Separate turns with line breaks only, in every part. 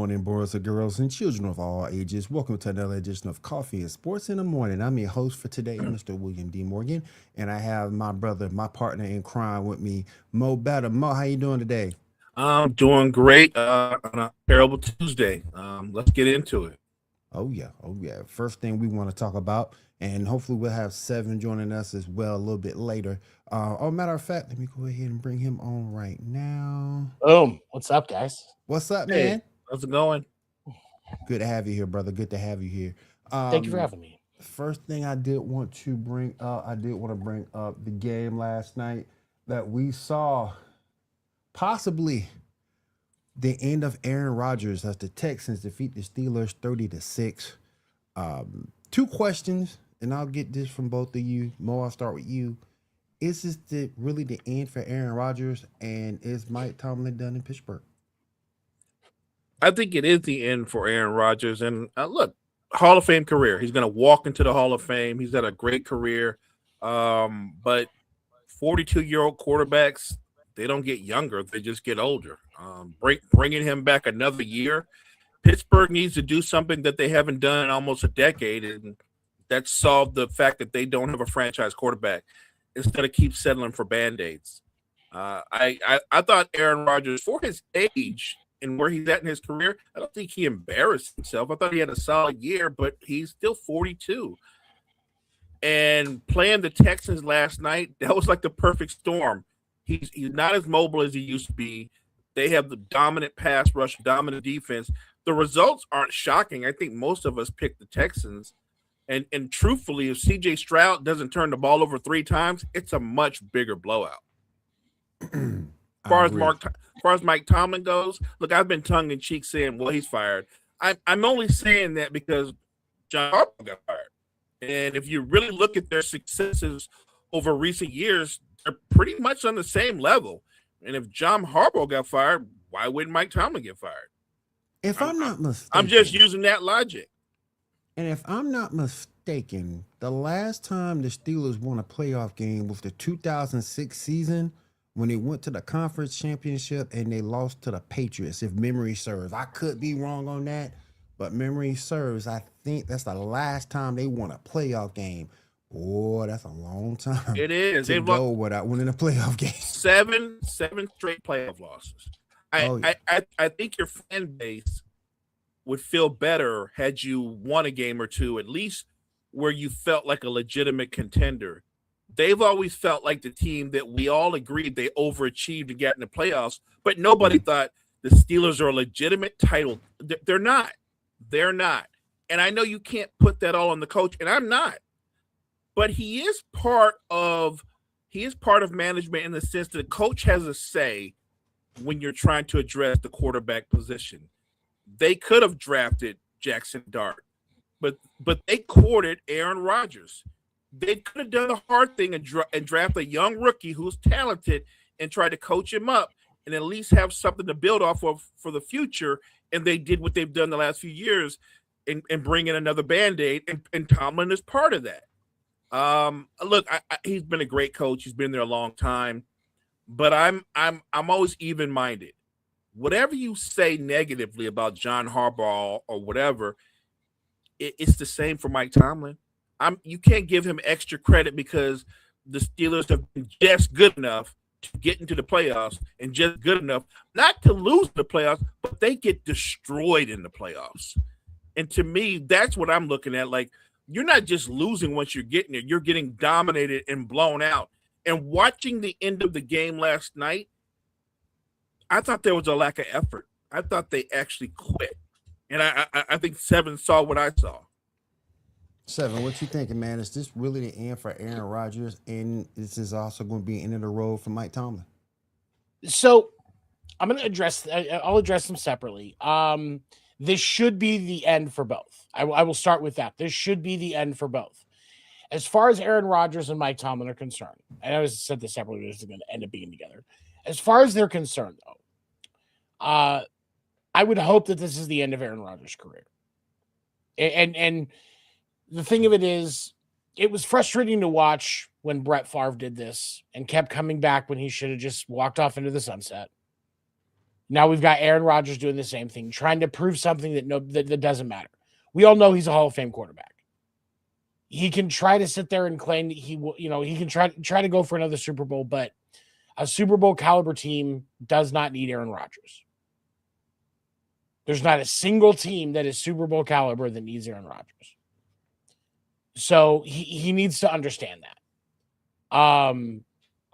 morning, boys and girls, and children of all ages. Welcome to another edition of Coffee and Sports in the Morning. I'm your host for today, Mr. William D. Morgan, and I have my brother, my partner in crime with me, Mo Better. Mo, how you doing today?
I'm doing great on a terrible Tuesday. Let's get into it.
Oh yeah. First thing we want to talk about, and hopefully we'll have Seven joining us as well a little bit later. Matter of fact, let me go ahead and bring him on right now.
Boom. What's up, guys?
What's up,
Hey,
man?
how's it going?
Good to have you here, brother. Good to have you here.
Thank you for
Um,
having me.
First thing I did want to bring up, I did want to bring up the game last night that we saw possibly the end of Aaron Rodgers as the Texans defeat the Steelers 30-6. Two questions, and I'll get this from both of you. Mo, I'll start with you. Is this really the end for Aaron Rodgers, and is Mike Tomlin done in Pittsburgh?
I think it is the end for Aaron Rodgers. And look, Hall of Fame career. He's going to walk into the Hall of Fame. He's had a great career. But 42-year-old quarterbacks, they don't get younger. They just get older. Bringing him back another year, Pittsburgh needs to do something that they haven't done in almost a decade, and that solved the fact that they don't have a franchise quarterback instead of keep settling for Band-Aids. I thought Aaron Rodgers, for his age and where he's at in his career, I don't think he embarrassed himself. I thought he had a solid year, but he's still 42. And playing the Texans last night, that was like the perfect storm. He's not as mobile as he used to be. They have the dominant pass rush, dominant defense. The results aren't shocking. I think most of us picked the Texans. And truthfully, if CJ Stroud doesn't turn the ball over 3 times, it's a much bigger blowout. As
I
far as
agree.
Mike Tomlin goes, look, I've been tongue in cheek saying, well, he's fired. I'm only saying that because John Harbaugh got fired. And if you really look at their successes over recent years, they're pretty much on the same level. And if John Harbaugh got fired, why wouldn't Mike Tomlin get fired?
If
I'm,
I'm
I'm,
not
I'm just
mistaken,
using that logic.
and if I'm not mistaken, the last time the Steelers won a playoff game was the 2006 season when they went to the conference championship and they lost to the Patriots, if memory serves. I could be wrong on that, but memory serves. I think that's the last time they won a playoff game. Boy, that's a long time
It is.
to
They've lost
go without winning a playoff game.
seven straight playoff losses. I,
Oh, yeah.
I, I, I think your fan base would feel better had you won a game or two, at least where you felt like a legitimate contender. They've always felt like the team that we all agreed they overachieved and got in the playoffs, but nobody
Mhm.
thought the Steelers are a legitimate title. They're not. They're not. And I know you can't put that all on the coach, and I'm not. But he is part of management in the sense that the coach has a say when you're trying to address the quarterback position. They could have drafted Jackson Dart, but they courted Aaron Rodgers. They could have done the hard thing and draft a young rookie who's talented and try to coach him up and at least have something to build off of for the future. And they did what they've done the last few years and bring in another Band-Aid, and Tomlin is part of that. Look, he's been a great coach. He's been there a long time, but I'm always even minded. Whatever you say negatively about John Harbaugh or whatever, it's the same for Mike Tomlin. You can't give him extra credit because the Steelers have been just good enough to get into the playoffs and just good enough not to lose the playoffs, but they get destroyed in the playoffs. And to me, that's what I'm looking at. Like, you're not just losing once you're getting it, you're getting dominated and blown out. And watching the end of the game last night, I thought there was a lack of effort. I thought they actually quit. And I think Seven saw what I saw.
Seven, what you thinking, man? Is this really the end for Aaron Rodgers, and this is also going to be end of the road for Mike Tomlin?
So I'm going to I'll address them separately. This should be the end for both. I will start with that. This should be the end for both. As far as Aaron Rodgers and Mike Tomlin are concerned, and I said this separately, this is going to end up being together. As far as they're concerned, though, I would hope that this is the end of Aaron Rodgers' career. And the thing of it is, it was frustrating to watch when Brett Favre did this and kept coming back when he should have just walked off into the sunset. Now we've got Aaron Rodgers doing the same thing, trying to prove something that doesn't matter. We all know he's a Hall of Fame quarterback. He can try to sit there and claim that he will, he can try to go for another Super Bowl, but a Super Bowl caliber team does not need Aaron Rodgers. There's not a single team that is Super Bowl caliber that needs Aaron Rodgers. So he needs to understand that.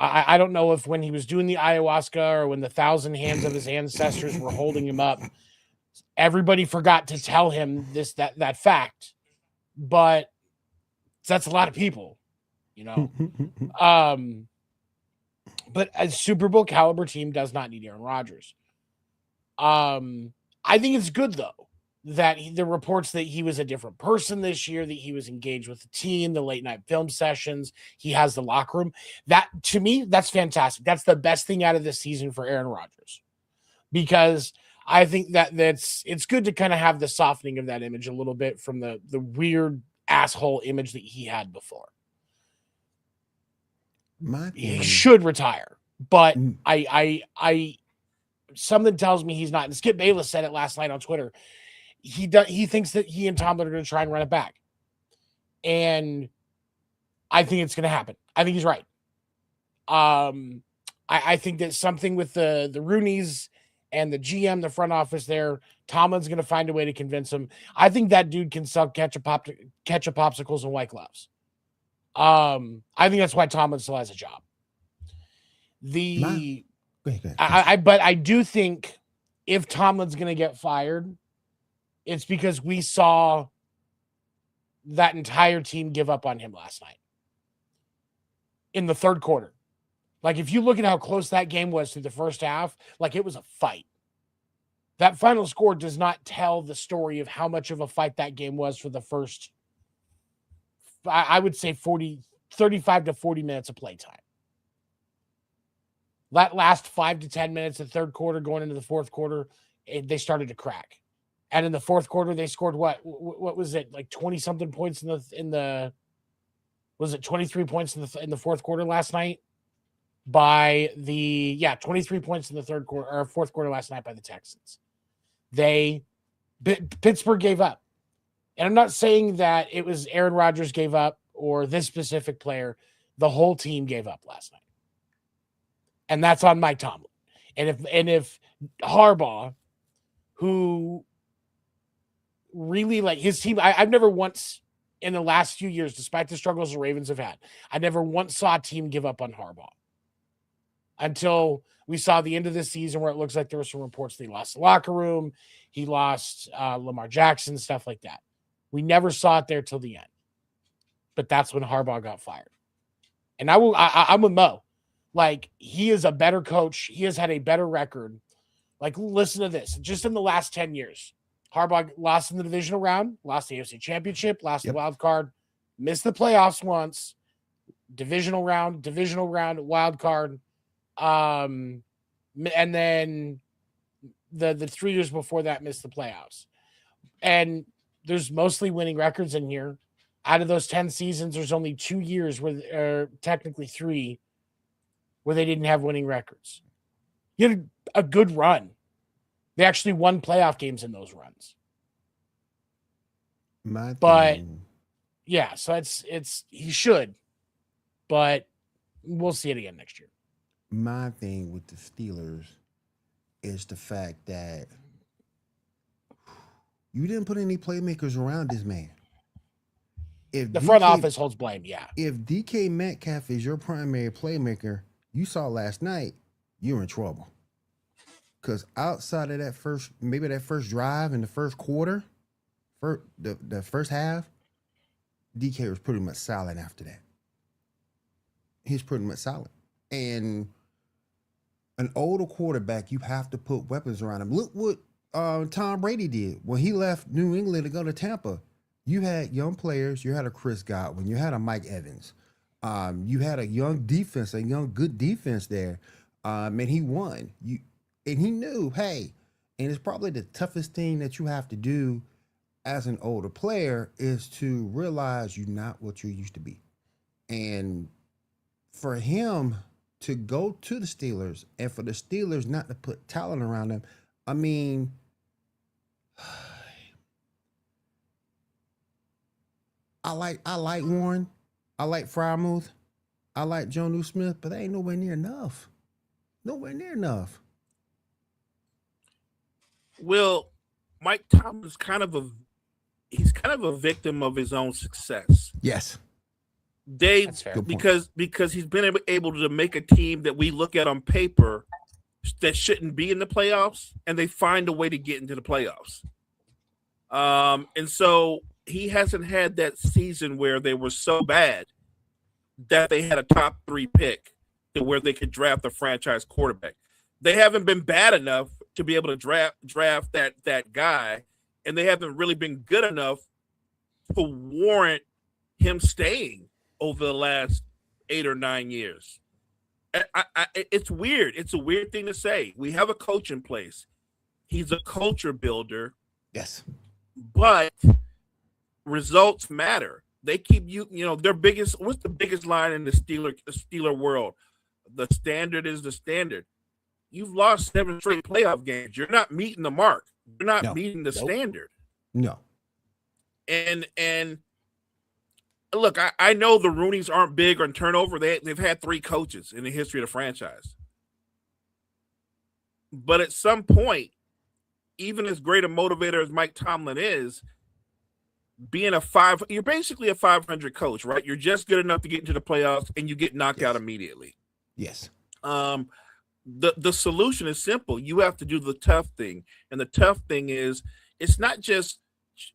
I don't know if when he was doing the ayahuasca or when the 1,000 hands of his ancestors were holding him up, everybody forgot to tell him that fact, but that's a lot of people, But a Super Bowl caliber team does not need Aaron Rodgers. I think it's good though that the reports that he was a different person this year, that he was engaged with the team, the late night film sessions, he has the locker room. That, to me, that's fantastic. That's the best thing out of this season for Aaron Rodgers, because I think it's good to kind of have the softening of that image a little bit from the weird asshole image that he had before. He should retire, but I something tells me he's not. And Skip Bayless said it last night on Twitter. He thinks that he and Tomlin are going to try and run it back, and I think it's going to happen. I think he's right. I think that something with the Rooneys and the GM, the front office there, Tomlin's going to find a way to convince him. I think that dude can sell ketchup popsicles and white gloves. I think that's why Tomlin still has a job. But I do think if Tomlin's going to get fired, it's because we saw that entire team give up on him last night in the third quarter. Like, if you look at how close that game was through the first half, like, it was a fight. That final score does not tell the story of how much of a fight that game was for the first, I would say 35 to 40 minutes of playtime. That last 5 to 10 minutes of third quarter going into the fourth quarter, they started to crack. And in the fourth quarter, they scored what was it, like 20-something points was it 23 points in the fourth quarter last night? 23 points in the third quarter or fourth quarter last night by the Texans. Pittsburgh gave up. And I'm not saying that it was Aaron Rodgers gave up or this specific player. The whole team gave up last night. And that's on Mike Tomlin. And if Harbaugh, who really, like, his team, I've never once in the last few years, despite the struggles the Ravens have had, I never once saw a team give up on Harbaugh. Until we saw the end of this season where it looks like there were some reports that he lost the locker room, he lost Lamar Jackson, stuff like that. We never saw it there till the end. But that's when Harbaugh got fired. And I'm with Mo. Like, he is a better coach. He has had a better record. Like, listen to this. Just in the last 10 years, Harbaugh lost in the divisional round, lost the AFC Championship, lost the wild card, missed the playoffs once, divisional round, wild card. And then the 3 years before that missed the playoffs. And there's mostly winning records in here. Out of those 10 seasons, there's only 2 years or technically 3 where they didn't have winning records. You had a good run. They actually won playoff games in those runs. So it's he should, but we'll see it again next year.
My thing with the Steelers is the fact that you didn't put any playmakers around this man. If
the front office holds blame,
If DK Metcalf is your primary playmaker, you saw last night, you're in trouble. Because outside of that first drive in the first quarter, the first half, DK was pretty much silent after that. He's pretty much silent. And an older quarterback, you have to put weapons around him. Look what Tom Brady did when he left New England to go to Tampa. You had young players. You had a Chris Godwin. You had a Mike Evans. You had a young defense, a young good defense there. And he won. And he knew, hey, and it's probably the toughest thing that you have to do as an older player is to realize you're not what you used to be. And for him to go to the Steelers and for the Steelers not to put talent around them. I mean, I like Warren, I like Frymouth, I like Jonnu Smith, but they ain't nowhere near enough. Nowhere near enough.
Well, Mike Tomlin's kind of a victim of his own success.
Yes.
That's fair.
Because he's been able to make a team that we look at on paper that shouldn't be in the playoffs, and they find a way to get into the playoffs. And so he hasn't had that season where they were so bad that they had a top 3 pick to where they could draft a franchise quarterback. They haven't been bad enough to be able to draft that guy, and they haven't really been good enough to warrant him staying over the last 8 or 9 years. It's weird. It's a weird thing to say. We have a coach in place. He's a culture builder.
Yes.
But results matter. They keep their biggest. What's the biggest line in the Steeler world? The standard is the standard. You've lost 7 straight playoff games. You're not meeting the mark. You're not meeting the standard.
No.
And look, I know the Rooneys aren't big on turnover. They've had 3 coaches in the history of the franchise. But at some point, even as great a motivator as Mike Tomlin is, you're basically a 500 coach, right? You're just good enough to get into the playoffs, and you get knocked out immediately.
Yes.
The solution is simple. You have to do the tough thing, and the tough thing is it's not just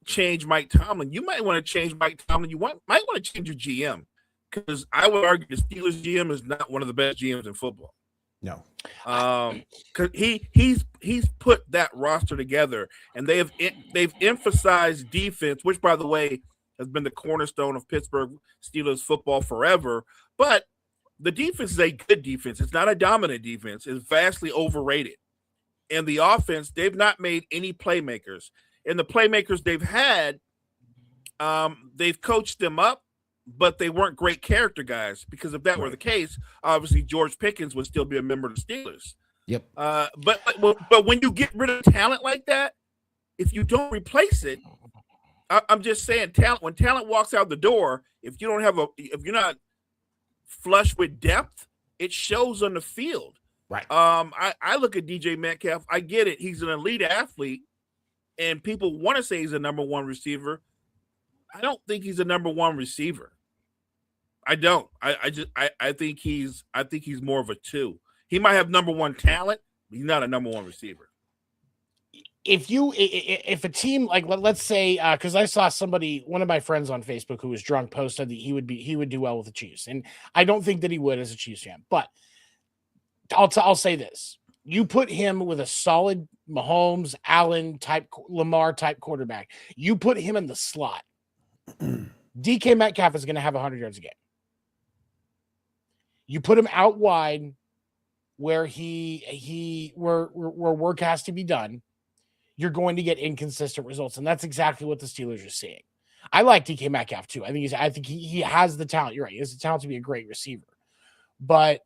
change Mike Tomlin. You might want to change Mike Tomlin. Might want to change your GM, because I would argue the Steelers GM is not one of the best GMs in football.
No.
Because he's put that roster together, and they've emphasized defense, which, by the way, has been the cornerstone of Pittsburgh Steelers football forever. But the defense is a good defense. It's not a dominant defense. It's vastly overrated. And the offense, they've not made any playmakers. And the playmakers they've had, they've coached them up, but they weren't great character guys, because if that were the case, obviously George Pickens would still be a member of the Steelers.
Yep.
But when you get rid of talent like that, if you don't replace it, I'm just saying, when talent walks out the door, if you're not flush with depth, it shows on the field.
Right.
I look at DJ Metcalf. I get it. He's an elite athlete, and people want to say he's a number 1 receiver. I don't think he's a number 1 receiver. I don't. I think he's more of a 2. He might have number 1 talent, but he's not a number 1 receiver.
If a team, like, let's say, because I saw one of my friends on Facebook who was drunk, posted that he would do well with the Chiefs, and I don't think that he would as a Chiefs fan. But I'll say this: you put him with a solid Mahomes, Allen type, Lamar type quarterback. You put him in the slot. DK Metcalf is going to have 100 yards a game. You put him out wide where where work has to be done, you're going to get inconsistent results. And that's exactly what the Steelers are seeing. I like DK Metcalf too. I think he has the talent. You're right. He has the talent to be a great receiver, but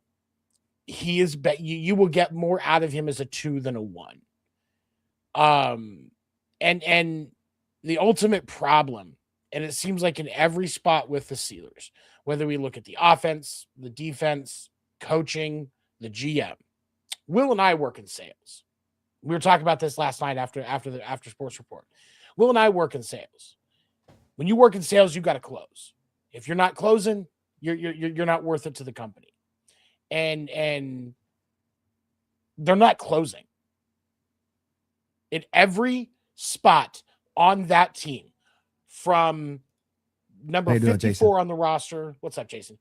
he is you will get more out of him as a 2 than a 1. And the ultimate problem, and it seems like in every spot with the Steelers, whether we look at the offense, the defense, coaching, the GM, Will and I work in sales. We were talking about this last night after Sports Report. Will and I work in sales. When you work in sales, you got to close. If you're not closing, you're not worth it to the company. And they're not closing. In every spot on that team, from number 54 on the roster. What's up, Jason?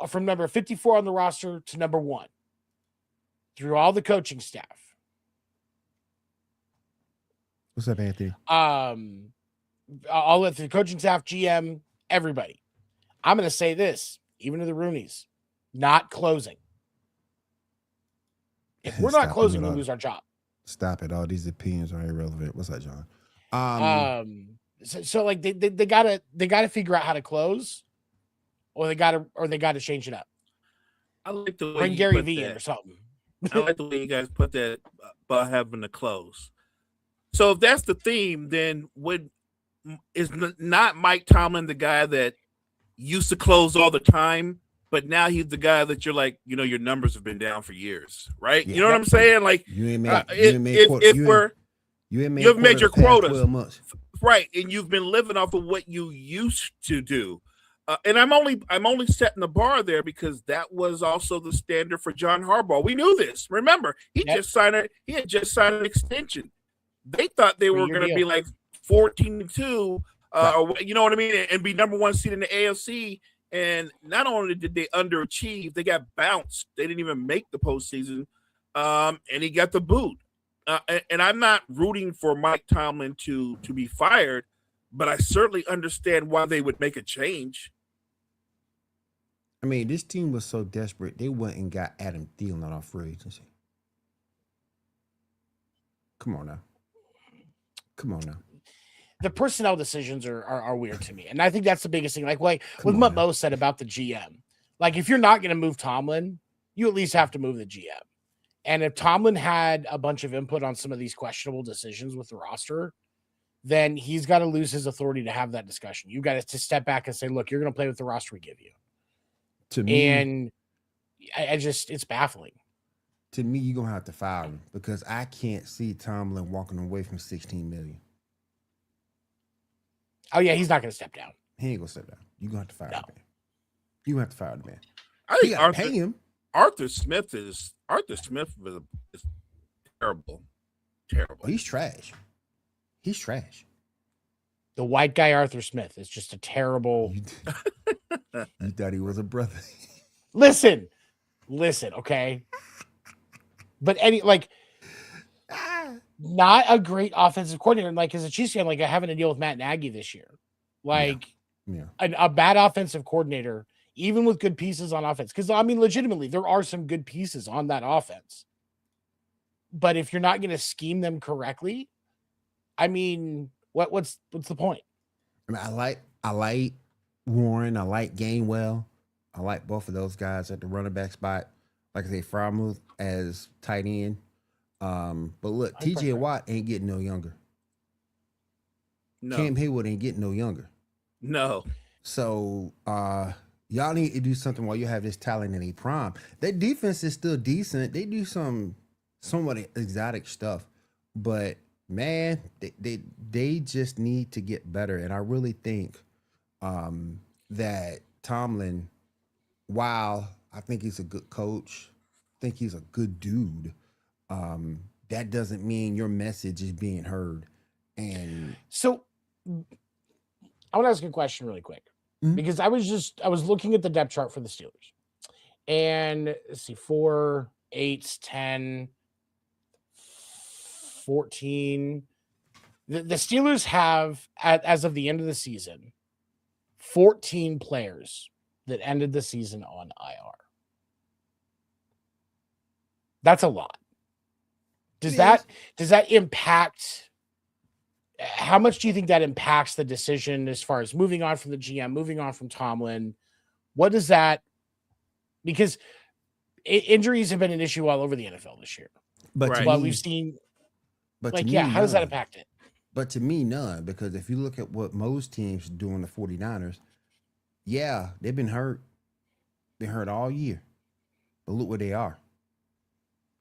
From number 54 on the roster to number 1, through all the coaching staff.
What's up, Anthony?
All of the coaching staff, GM, everybody. I'm going to say this, even to the Rooneys, not closing. If we're not closing, we lose our job.
Stop it. All these opinions are irrelevant. What's that, John?
So like they gotta figure out how to close, or they gotta change it up.
I like the way
Bring
you
Gary
put
V in
that.
or something.
I like the way you guys put that about having to close. So if that's the theme, then is not Mike Tomlin the guy that used to close all the time, but now he's the guy that you're like, your numbers have been down for years, right?
Yeah.
You know what I'm saying? Like,
You ain't
you haven't made your quotas,
12 months.
right? And you've been living off of what you used to do. And I'm only setting the bar there because that was also the standard for John Harbaugh. We knew this. Remember, he had just signed an extension. They thought they were going to be like 14-2, or you know what I mean, and be number one seed in the AFC. And not only did they underachieve, they got bounced. They didn't even make the postseason, and he got the boot. And I'm not rooting for Mike Tomlin to be fired, but I certainly understand why they would make a change.
I mean, this team was so desperate, they went and got Adam Thielen off free agency. Come on now.
The personnel decisions are weird to me. And I think that's the biggest thing. Like with what Mo said about the GM. Like, if you're not going to move Tomlin, you at least have to move the GM. And if Tomlin had a bunch of input on some of these questionable decisions with the roster, then he's got to lose his authority to have that discussion. You got to step back and say, look, you're going to play with the roster we give you.
To me,
and it's baffling.
To me, you're going to have to fire him because I can't see Tomlin walking away from $16 million.
Oh, yeah, he's not going to step down.
He ain't going to step down. You're going to have to fire the man. You're going to have to fire the man.
I think
pay him.
Arthur Smith is terrible. Terrible.
He's trash.
The white guy Arthur Smith is just a terrible.
You thought he was a brother.
Listen, okay. But not a great offensive coordinator. And as a Chiefs fan, having to deal with Matt Nagy this year. A bad offensive coordinator, even with good pieces on offense. Because legitimately, there are some good pieces on that offense. But if you're not going to scheme them correctly, what's the point?
I like Warren. I like Gainwell. I like both of those guys at the running back spot. Like I say, Freiermuth as tight end. But look, TJ Watt ain't getting no younger.
No.
Cam Hayward ain't getting no younger.
No.
So y'all need to do something while you have this talent in a prime. That defense is still decent. They do somewhat exotic stuff, but man, they just need to get better. And I really think that Tomlin, while I think he's a good coach, I think he's a good dude, that doesn't mean your message is being heard. And
so I want to ask a question really quick, because I was looking at the depth chart for the Steelers, and let's see, 4, 8, 10, 14. The Steelers have, as of the end of the season, 14 players that ended the season on IR. That's a lot. Does that impact? How much do you think that impacts the decision as far as moving on from the GM, moving on from Tomlin? What does that? Because injuries have been an issue all over the NFL this year.
But
we've seen.
But
how does that impact it?
But to me, none. Because if you look at what most teams do in the 49ers, yeah, they've been hurt. Been hurt all year. But look where they are.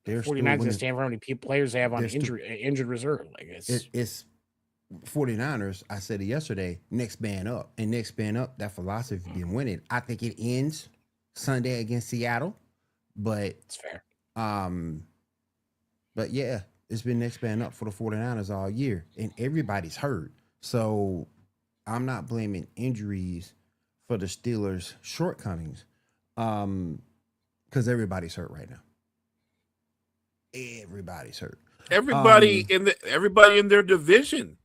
They're 49ers going to stand for how many players they have on injured reserve.
It's 49ers, I said it yesterday, next man up. And next man up, that philosophy has been winning. I think it ends Sunday against Seattle. But
it's fair.
But yeah, it's been next man up for the 49ers all year. And everybody's hurt. So I'm not blaming injuries for the Steelers' shortcomings. Because everybody's hurt right now. Everybody's hurt.
Everybody in their division,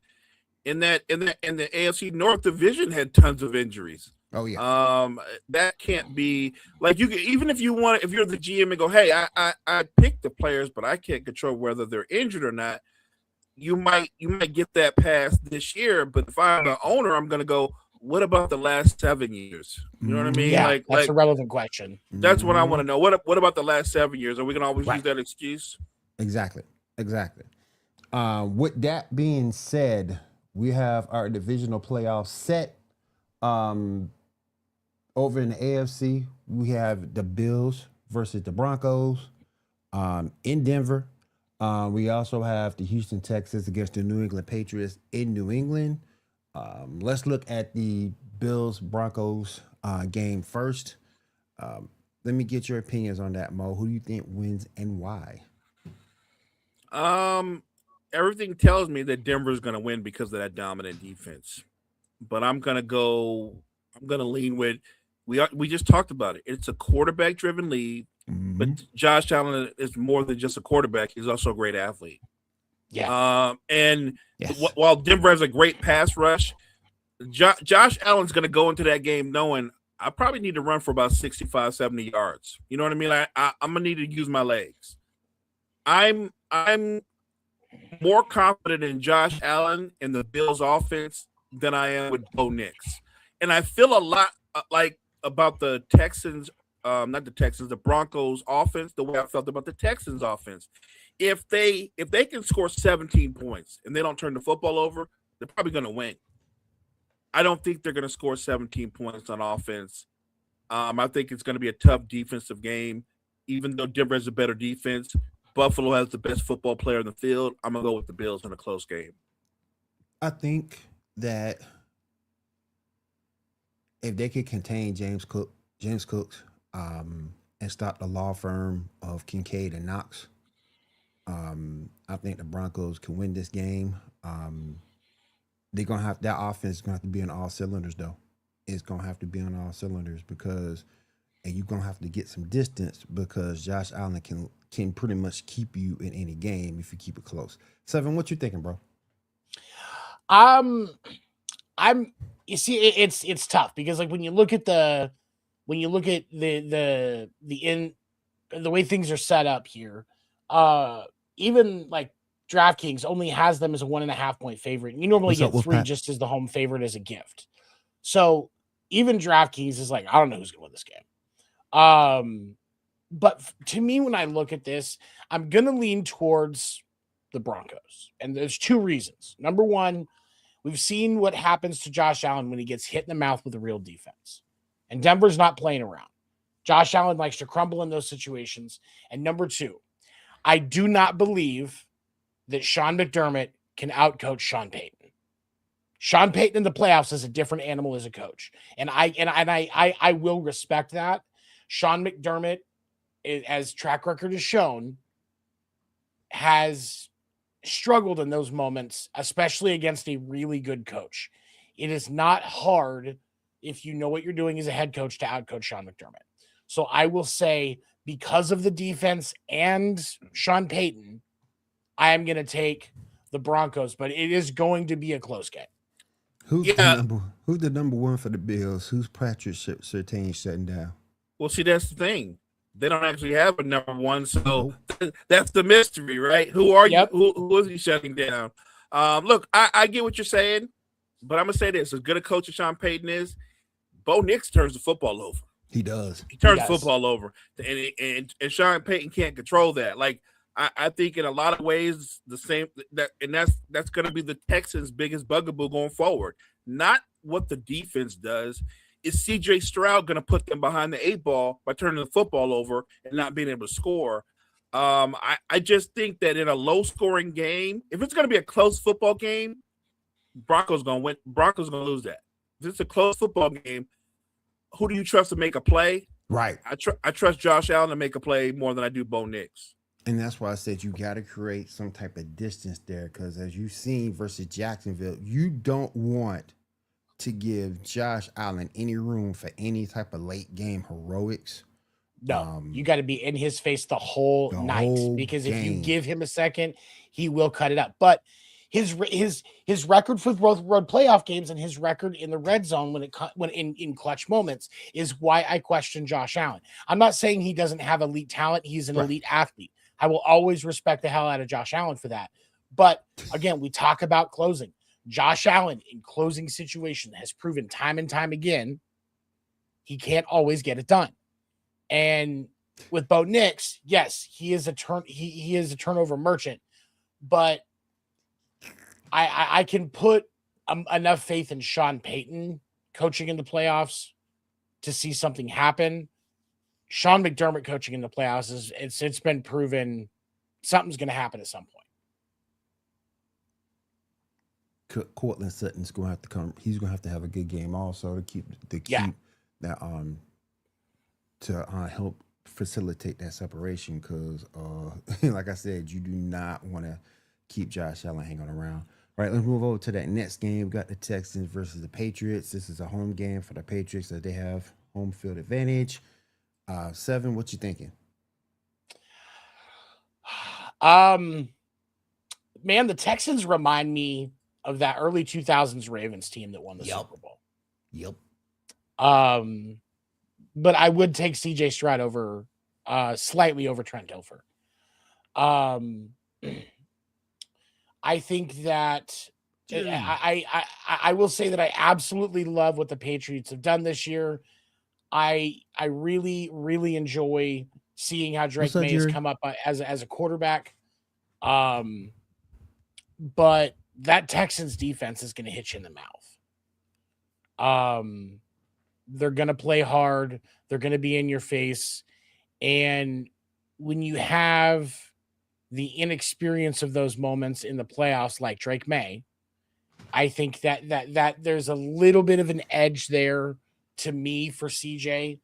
in the AFC North division, had tons of injuries.
Oh yeah.
That can't be like you. Even if you're the GM and go, hey, I picked the players, but I can't control whether they're injured or not. You might get that pass this year, but if I'm the owner, I'm going to go, what about the last 7 years? You know what I mean?
Yeah, that's a relevant question.
That's what I want to know. What about the last 7 years? Are we gonna always use that excuse?
Exactly. With that being said, we have our divisional playoffs set. Over in the AFC, we have the Bills versus the Broncos in Denver. We also have the Houston Texans against the New England Patriots in New England. Let's look at the Bills Broncos game first. Let me get your opinions on that, Mo. Who do you think wins and why?
Everything tells me that Denver's going to win because of that dominant defense. But I'm going to lean with we just talked about it. It's a quarterback driven league, but Josh Allen is more than just a quarterback. He's also a great athlete.
Yeah.
While Denver has a great pass rush, Josh Allen's going to go into that game knowing I probably need to run for about 65, 70 yards. You know what I mean? I'm going to need to use my legs. I'm more confident in Josh Allen and the Bills offense than I am with Bo Nix. And I feel a lot like about the Texans, the Broncos offense, the way I felt about the Texans offense. If they can score 17 points and they don't turn the football over, they're probably going to win. I don't think they're going to score 17 points on offense. I think it's going to be a tough defensive game. Even though Denver has a better defense, Buffalo has the best football player in the field. I'm going to go with the Bills in a close game.
I think that if they could contain James Cooks, and stop the law firm of Kincaid and Knox, I think the Broncos can win this game. They're gonna have that offense is gonna have to be on all cylinders, though. It's gonna have to be on all cylinders and you're gonna have to get some distance because Josh Allen can pretty much keep you in any game if you keep it close. Seven, what you thinking, bro?
You see, it's tough because like when you look at the way things are set up here, even like DraftKings only has them as a 1.5 point favorite. You normally get 3 just as the home favorite as a gift. So even DraftKings is like, I don't know who's gonna win this game. But to me, when I look at this, I'm gonna lean towards the Broncos, and there's 2 reasons. Number one, we've seen what happens to Josh Allen when he gets hit in the mouth with a real defense. And Denver's not playing around. Josh Allen likes to crumble in those situations. And number 2, I do not believe that Sean McDermott can outcoach Sean Payton. Sean Payton in the playoffs is a different animal as a coach. And I will respect that. Sean McDermott, as track record has shown, has struggled in those moments, especially against a really good coach. It is not hard if you know what you're doing as a head coach to outcoach Sean McDermott. So I will say, because of the defense and Sean Payton, I am going to take the Broncos, but it is going to be a close game.
Who's the number one for the Bills? Who's Patrick Surtain shutting down?
Well, see, that's the thing. They don't actually have a number one, so that's the mystery, right? Who are you? Who is he shutting down? Look, I get what you're saying, but I'm gonna say this: as good a coach as Sean Payton is, Bo Nix turns the football over.
He does.
He turns the football over, and Sean Payton can't control that. Like I think in a lot of ways the same that's going to be the Texans' biggest bugaboo going forward. Not what the defense does. Is C.J. Stroud going to put them behind the 8 ball by turning the football over and not being able to score? I just think that in a low-scoring game, if it's going to be a close football game, Broncos going to win. Broncos going to lose that. If it's a close football game, who do you trust to make a play?
Right.
I trust Josh Allen to make a play more than I do Bo Nix.
And that's why I said you got to create some type of distance there because as you've seen versus Jacksonville, you don't want to give Josh Allen any room for any type of late game heroics.
No, you got to be in his face the whole night because if you give him a second, he will cut it up. But his record for both road playoff games and his record in the red zone when in clutch moments is why I question Josh Allen. I'm not saying he doesn't have elite talent. He's an elite athlete. I will always respect the hell out of Josh Allen for that. But again, we talk about closing. Josh Allen in closing situation has proven time and time again he can't always get it done. And with Bo Nix, yes, he is a turnover merchant, but I can put enough faith in Sean Payton coaching in the playoffs to see something happen. Sean McDermott coaching in the playoffs it's been proven something's going to happen at some point.
Cortland Sutton's going to have to come. He's going to have a good game also to keep that to help facilitate that separation. Because, like I said, you do not want to keep Josh Allen hanging around. All right, let's move over to that next game. We got the Texans versus the Patriots. This is a home game for the Patriots, that they have home field advantage. 7, what you thinking?
Man, the Texans remind me of that early 2000s Ravens team that won the Super Bowl.
Yep.
But I would take CJ Stroud over slightly over Trent Dilfer. I think that I will say that I absolutely love what the Patriots have done this year. I really, really enjoy seeing how Drake May has come up as a quarterback. But that Texans defense is going to hit you in the mouth. They're going to play hard. They're going to be in your face. And when you have the inexperience of those moments in the playoffs, like Drake May, I think that there's a little bit of an edge there to me for CJ.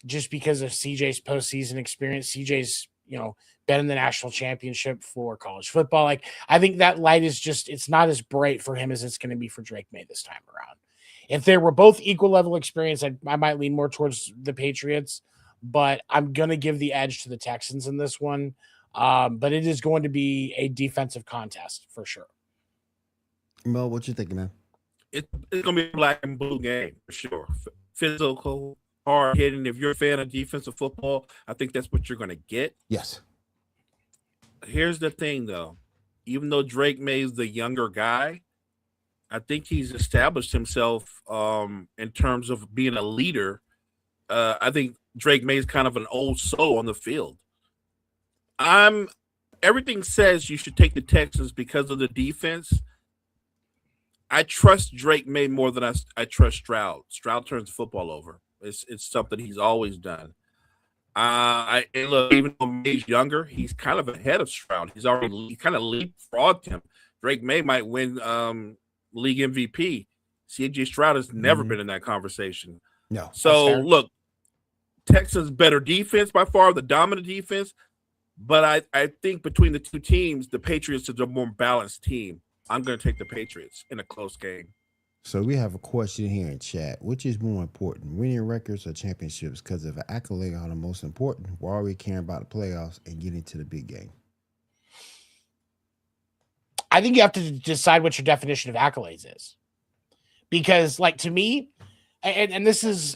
Just because of CJ's postseason experience. CJ's, been in the national championship for college football. Like, I think that light is it's not as bright for him as it's going to be for Drake May this time around. If they were both equal level experience, I might lean more towards the Patriots, but I'm going to give the edge to the Texans in this one. But it is going to be a defensive contest for sure.
Mo, what you thinking, man?
It's going to be a black and blue game for sure. Physical, hard hitting. If you're a fan of defensive football, I think that's what you're going to get.
Yes.
Here's the thing, though. Even though Drake May is the younger guy, I think he's established himself in terms of being a leader. I think Drake May is kind of an old soul on the field. Everything says you should take the Texans because of the defense. I trust Drake May more than I trust Stroud. Stroud turns the football over. It's something he's always done. And look, even though May's younger, he's kind of ahead of Stroud. He kind of leapfrogged him. Drake May might win league MVP. CJ Stroud has never been in that conversation.
No.
So look, Texas better defense by far, the dominant defense. But I think between the two teams, the Patriots are a more balanced team. I'm going to take the Patriots in a close game.
So we have a question here in chat. Which is more important, winning records or championships? Because if accolades are the most important, why are we caring about the playoffs and getting to the big game?
I think you have to decide what your definition of accolades is. Because, like, to me, and this is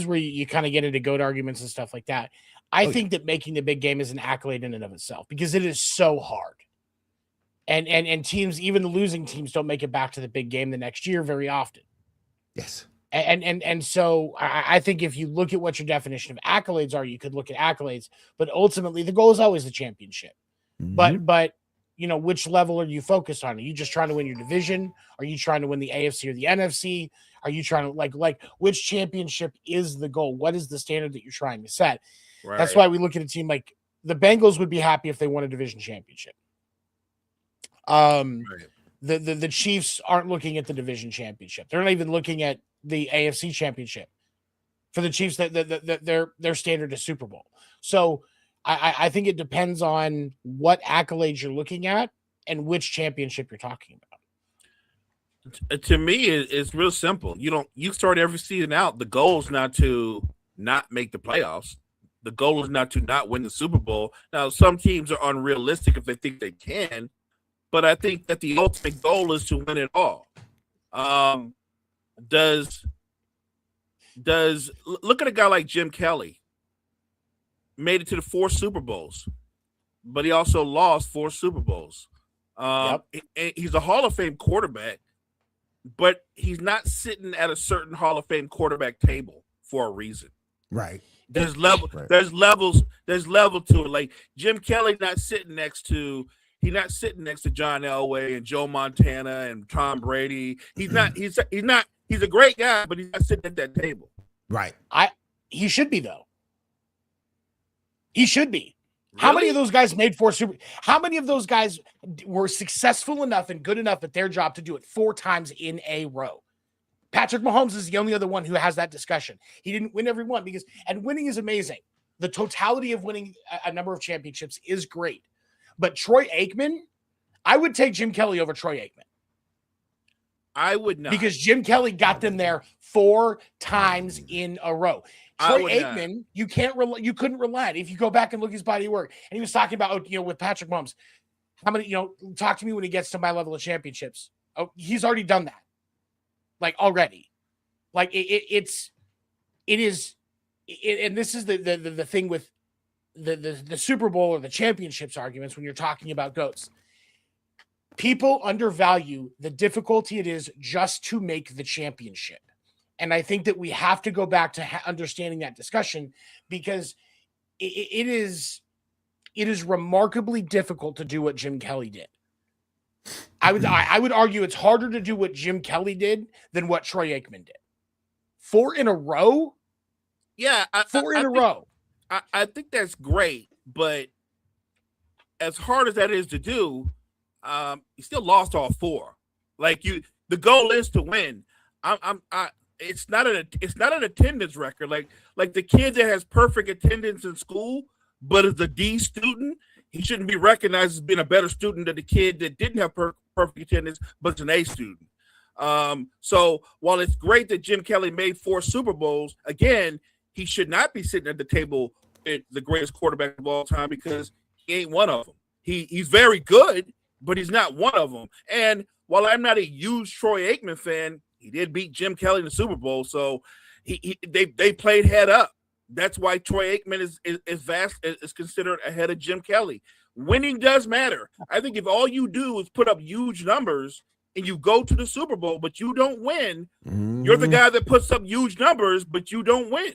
where you kind of get into GOAT arguments and stuff like that. I think that making the big game is an accolade in and of itself because it is so hard. And teams, even the losing teams, don't make it back to the big game the next year very often. Yes. And so I think if you look at what your definition of accolades are, you could look at accolades, but ultimately the goal is always the championship. Mm-hmm. But which level are you focused on? Are you just trying to win your division? Are you trying to win the AFC or the NFC? Are you trying to like which championship is the goal? What is the standard that you're trying to set? Right. That's why we look at a team like the Bengals would be happy if they won a division championship. Right. The Chiefs aren't looking at the division championship. They're not even looking at the AFC championship. For the Chiefs, their standard is Super Bowl. So I think it depends on what accolades you're looking at and which championship you're talking about.
To me, it's real simple. You start every season out. The goal is not to not make the playoffs. The goal is not to not win the Super Bowl. Now, some teams are unrealistic if they think they can. But I think that the ultimate goal is to win it all. Does look at a guy like Jim Kelly, made it to the 4 Super Bowls, but he also lost 4 Super Bowls. He's a Hall of Fame quarterback, but he's not sitting at a certain Hall of Fame quarterback table for a reason.
Right.
There's levels to it. Like Jim Kelly he's not sitting next to John Elway and Joe Montana and Tom Brady. He's a great guy, but he's not sitting at that table.
Right.
He should be, though. He should be.
Really?
How many of those guys made 4 Super? How many of those guys were successful enough and good enough at their job to do it 4 times in a row? Patrick Mahomes is the only other one who has that discussion. He didn't win every one and winning is amazing. The totality of winning a number of championships is great. But Troy Aikman, I would take Jim Kelly over Troy Aikman.
I would not.
Because Jim Kelly got them there 4 times in a row. Troy Aikman, you couldn't rely on. If you go back and look at his body of work, and he was talking about, with Patrick Mahomes, how many, talk to me when he gets to my level of championships. Oh, he's already done that. Like already. Like it is, and this is the thing with the Super Bowl or the championships arguments when you're talking about GOATs. People undervalue the difficulty it is just to make the championship. And I think that we have to go back to understanding that discussion because it is remarkably difficult to do what Jim Kelly did. I would argue it's harder to do what Jim Kelly did than what Troy Aikman did. 4 in a row?
Yeah.
4 in a row.
I think that's great, but as hard as that is to do, you still lost all 4. Like the goal is to win. It's not an attendance record. Like the kid that has perfect attendance in school, but is a D student, he shouldn't be recognized as being a better student than the kid that didn't have perfect attendance, but is an A student. So while it's great that Jim Kelly made 4 Super Bowls, again, he should not be sitting at the table at the greatest quarterback of all time because he ain't one of them. He's very good, but he's not one of them. And while I'm not a huge Troy Aikman fan, he did beat Jim Kelly in the Super Bowl, so they played head up. That's why Troy Aikman is considered ahead of Jim Kelly. Winning does matter. I think if all you do is put up huge numbers and you go to the Super Bowl, but you don't win, you're the guy that puts up huge numbers, but you don't win.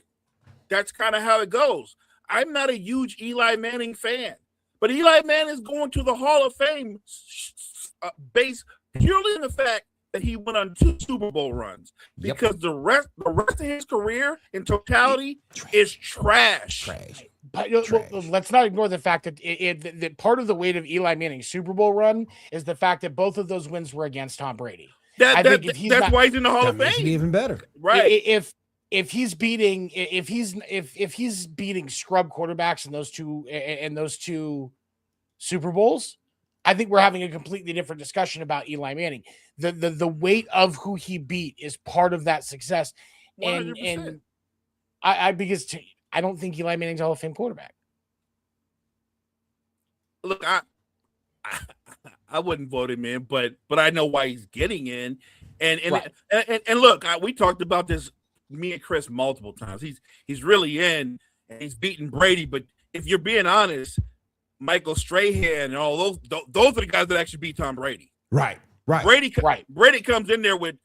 That's kind of how it goes. I'm not a huge Eli Manning fan, but Eli Manning is going to the Hall of Fame based purely on the fact that he went on 2 Super Bowl runs because the rest of his career in totality is trash.
But let's not ignore the fact that that part of the weight of Eli Manning's Super Bowl run is the fact that both of those wins were against Tom Brady.
That's why he's in the Hall of Fame.
Even better,
right?
If he's beating scrub quarterbacks in those two Super Bowls, I think we're having a completely different discussion about Eli Manning. The weight of who he beat is part of that success.
100%.
And because I don't think Eli Manning's a Hall of Fame quarterback.
Look, I wouldn't vote him in, but I know why he's getting in. And look, we talked about this, me and Chris, multiple times. He's really in, and he's beating Brady. But if you're being honest, Michael Strahan and all those are the guys that actually beat Tom Brady.
Right.
Brady comes in there with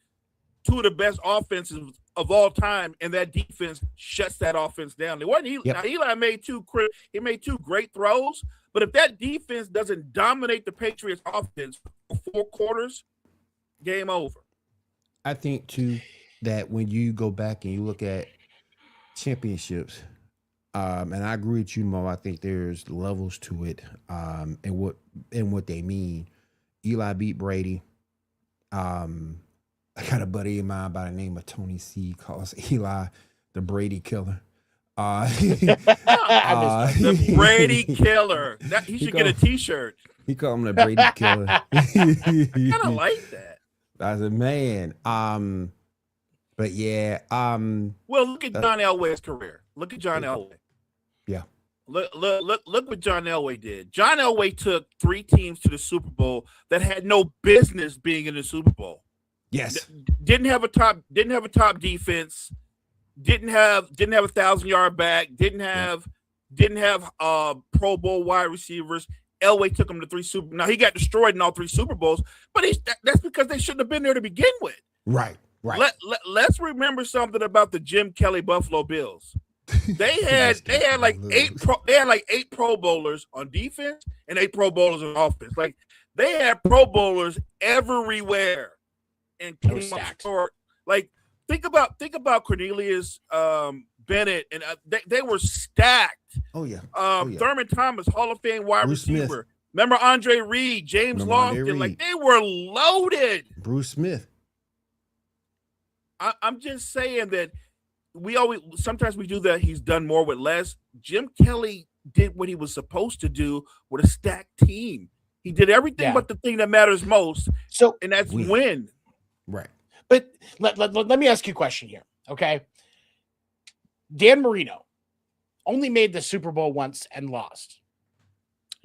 2 of the best offenses of all time, and that defense shuts that offense down. It wasn't Eli. Now, Eli made 2 great throws, but if that defense doesn't dominate the Patriots offense for 4 quarters, game over.
I think too that when you go back and you look at championships, and I agree with you, Mo, I think there's levels to it, and what they mean. Eli beat Brady. I got a buddy of mine by the name of Tony C. calls Eli the Brady killer.
The Brady killer. He should get a T-shirt.
He called him the Brady killer.
I kind of like that.
I said, man. But yeah.
Well, look at John Elway's career. Look at John Elway.
Yeah.
Look what John Elway did. John Elway took 3 teams to the Super Bowl that had no business being in the Super Bowl.
Yes.
Didn't have a top defense. Didn't have a 1,000-yard back. Didn't have Pro Bowl wide receivers. Elway took him to 3 Super. Now he got destroyed in all 3 Super Bowls, but that's because they shouldn't have been there to begin with.
Right.
Let's remember something about the Jim Kelly Buffalo Bills. They had like 8 Pro Bowlers on defense and 8 Pro Bowlers on offense. Like they had Pro Bowlers everywhere and came up short. Like think about Cornelius Bennett and they were stacked.
Oh yeah.
Thurman Thomas, Hall of Fame wide
Bruce
receiver.
Smith.
Remember Andre Reed, James Longton. Like they were loaded.
Bruce Smith.
I'm just saying that sometimes we do that. He's done more with less. Jim Kelly did what he was supposed to do with a stacked team. He did everything but the thing that matters most. And that's win.
Right.
But let me ask you a question here. Okay. Dan Marino only made the Super Bowl once and lost.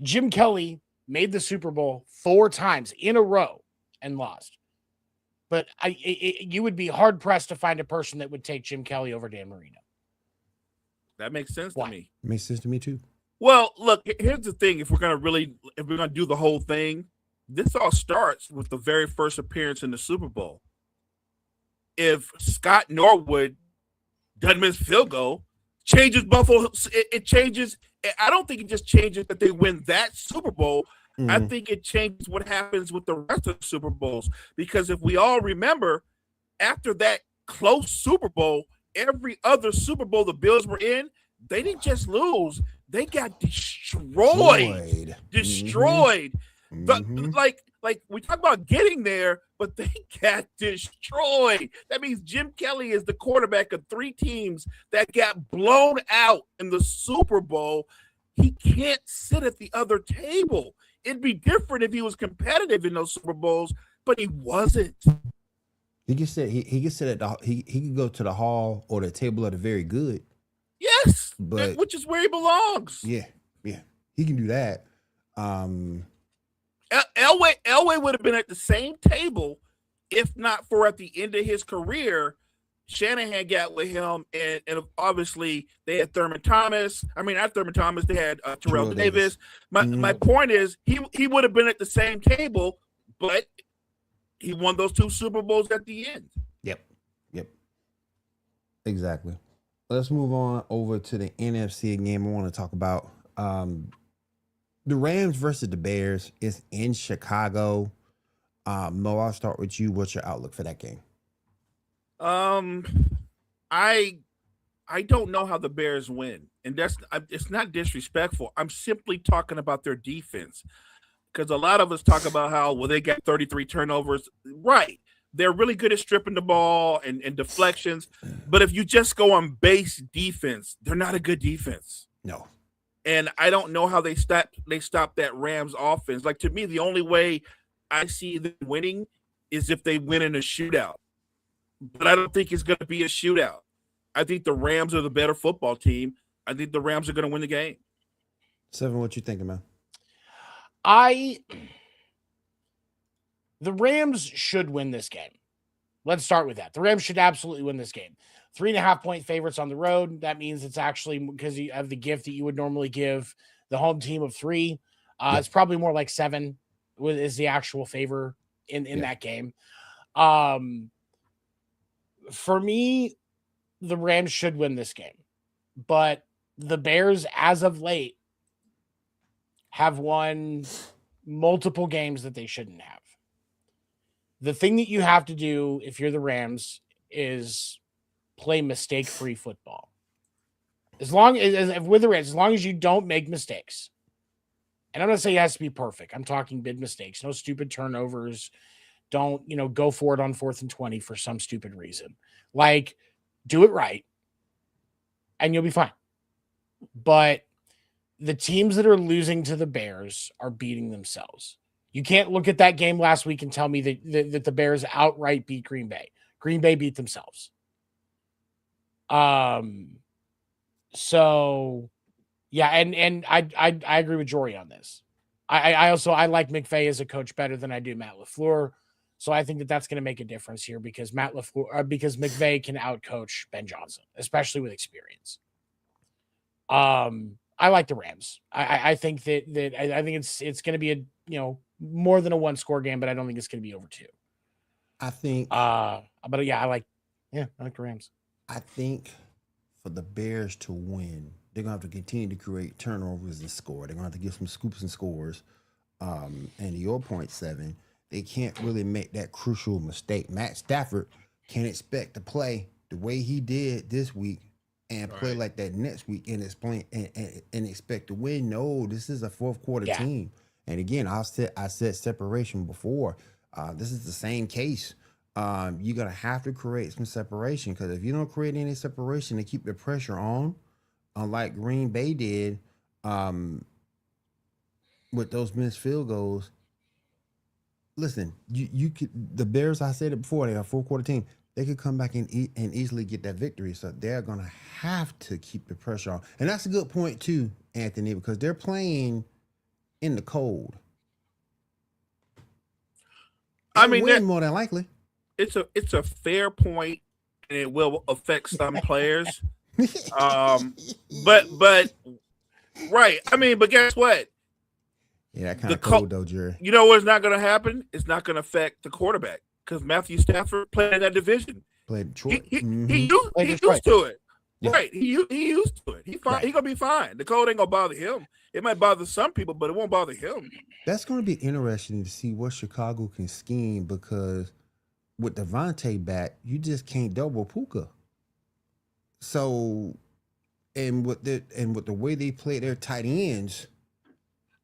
Jim Kelly made the Super Bowl 4 times in a row and lost. But you would be hard pressed to find a person that would take Jim Kelly over Dan Marino.
That makes sense to me.
Makes sense to me too.
Well, look, here's the thing. If we're gonna do the whole thing, this all starts with the very first appearance in the Super Bowl. If Scott Norwood doesn't miss field goal, changes Buffalo. It changes. I don't think it just changes that they win that Super Bowl. Mm-hmm. I think it changes what happens with the rest of the Super Bowls. Because if we all remember, after that close Super Bowl, every other Super Bowl the Bills were in, they didn't just lose. They got destroyed.
Mm-hmm.
Like we talk about getting there, but they got destroyed. That means Jim Kelly is the quarterback of 3 teams that got blown out in the Super Bowl. He can't sit at the other table. It'd be different if he was competitive in those Super Bowls, but he wasn't.
He can sit. He can sit at he can go to the hall or the table of the very good.
Yes,
but
which is where he belongs.
Yeah, he can do that.
Elway would have been at the same table if not for at the end of his career. Shanahan got with him, and obviously they had Thurman Thomas. I mean, not Thurman Thomas. They had Terrell Davis. My point is, he would have been at the same table, but he won those 2 Super Bowls at the end.
Yep. Exactly. Let's move on over to the NFC game. I want to talk about the Rams versus the Bears. It's in Chicago. Mo, I'll start with you. What's your outlook for that game?
I don't know how the Bears win, and it's not disrespectful. I'm simply talking about their defense, because a lot of us talk about how they got 33 turnovers. Right, they're really good at stripping the ball and deflections, but if you just go on base defense, they're not a good defense.
No,
and I don't know how they stop that Rams offense. Like, to me, the only way I see them winning is if they win in a shootout. But I don't think it's going to be a shootout. I think the Rams are the better football team. I think the Rams are going to win the game.
Seven, what you thinking, man?
The Rams should win this game. Let's start with that. The Rams should absolutely win this game. 3.5-point favorites on the road. That means it's actually because you have the gift that you would normally give the home team of 3. It's probably more like 7 is the actual favor in that game. For me, the Rams should win this game, but the Bears, as of late, have won multiple games that they shouldn't have. The thing that you have to do if you're the Rams is play mistake-free football. As long as you don't make mistakes. And I'm not saying it has to be perfect. I'm talking big mistakes, no stupid turnovers. Don't, go for it on 4th and 20 for some stupid reason. Like, do it right, and you'll be fine. But the teams that are losing to the Bears are beating themselves. You can't look at that game last week and tell me that the Bears outright beat Green Bay. Green Bay beat themselves. So, yeah, and I agree with Jory on this. I also like McVay as a coach better than I do Matt LaFleur. So I think that's going to make a difference here because because McVay can outcoach Ben Johnson, especially with experience. I I like the Rams. I think that I think it's going to be a more than a 1-score game, but I don't think it's going to be over 2.
I think.
But yeah, I like the Rams.
I think for the Bears to win, they're gonna have to continue to create turnovers and score. They're gonna have to get some scoops and scores. And to your point, 7, they can't really make that crucial mistake. Matt Stafford can't expect to play the way he did this week and play like that next week and expect to win. No, this is a fourth quarter team. And again, I said separation before. This is the same case. You're gonna have to create some separation, because if you don't create any separation to keep the pressure on, unlike Green Bay did, with those missed field goals. Listen, you could, the Bears, I said it before, they're a fourth quarter team. They could come back and easily get that victory. So they're gonna have to keep the pressure on, and that's a good point too, Anthony, because they're playing in the cold.
I mean,
win more than likely.
It's a fair point, and it will affect some players. But right. I mean, but guess what?
Yeah, that kind of cold though, Jerry.
You know what's not going to happen? It's not going to affect the quarterback, because Matthew Stafford played in that division.
Played Detroit.
He used to it. Yeah. Right. He used to it. He gonna be fine. The cold ain't gonna bother him. It might bother some people, but it won't bother him.
That's going to be interesting to see what Chicago can scheme, because with Devontae back, you just can't double Puka. So, and with the way they play their tight ends,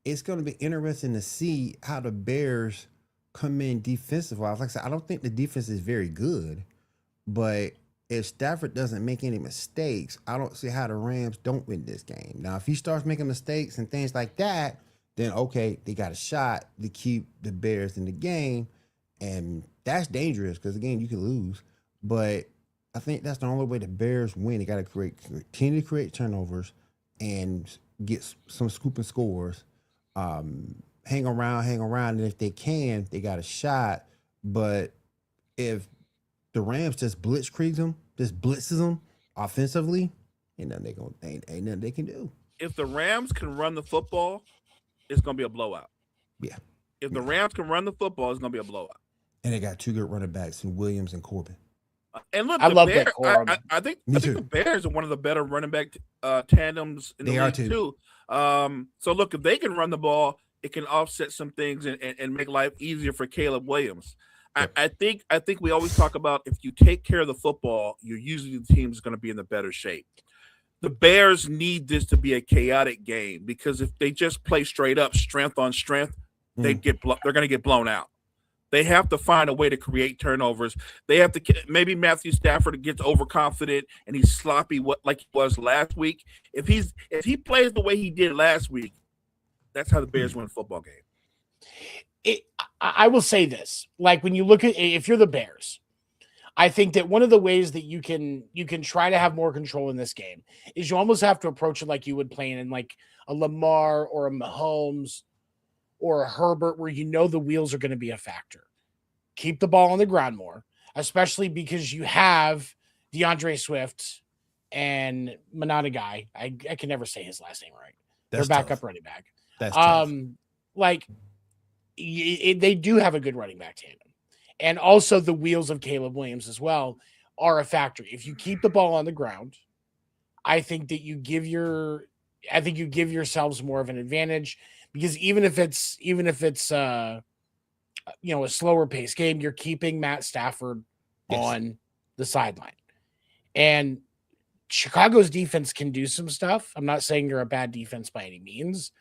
it's going to be interesting to see how the Bears come in defensive-wise. Like I said, I don't think the defense is very good, but if Stafford doesn't make any mistakes, I don't see how the Rams don't win this game. Now, if he starts making mistakes and things like that, then okay, they got a shot to keep the Bears in the game, and that's dangerous because, again, you can lose. But I think that's the only way the Bears win. They got to continue to create turnovers and get some scooping scores. Hang around, and if they can, they got a shot. But if the Rams just blitzes them offensively, ain't nothing they can do.
If the Rams can run the football, it's gonna be a blowout.
Yeah.
If the Rams can run the football, it's gonna be a blowout.
And they got 2 good running backs in Williams and Corbin.
And look,
I love that.
I think the Bears are one of the better running back tandems in the league too. So look, if they can run the ball, it can offset some things and make life easier for Caleb Williams. Yep. I think we always talk about, if you take care of the football, you're usually the team's going to be in the better shape. The Bears need this to be a chaotic game, because if they just play straight up strength on strength, they're going to get blown out. They have to find a way to create turnovers. They have to, maybe Matthew Stafford gets overconfident and he's sloppy like he was last week. If he plays the way he did last week, that's how the Bears win a football game.
I will say this, like, when you look at, if you're the Bears, I think that one of the ways that you can try to have more control in this game is you almost have to approach it like you would play in like a Lamar or a Mahomes or a Herbert, where you know the wheels are going to be a factor. Keep the ball on the ground more, especially because you have DeAndre Swift and Manana guy. I can never say his last name right. Their backup running back.
That's tough.
Like, they do have a good running back tandem. And also the wheels of Caleb Williams as well are a factor. If you keep the ball on the ground, I think that you give yourselves more of an advantage, because even if it's a slower pace game, you're keeping Matt Stafford on the sideline. And Chicago's defense can do some stuff. I'm not saying you're a bad defense by any means,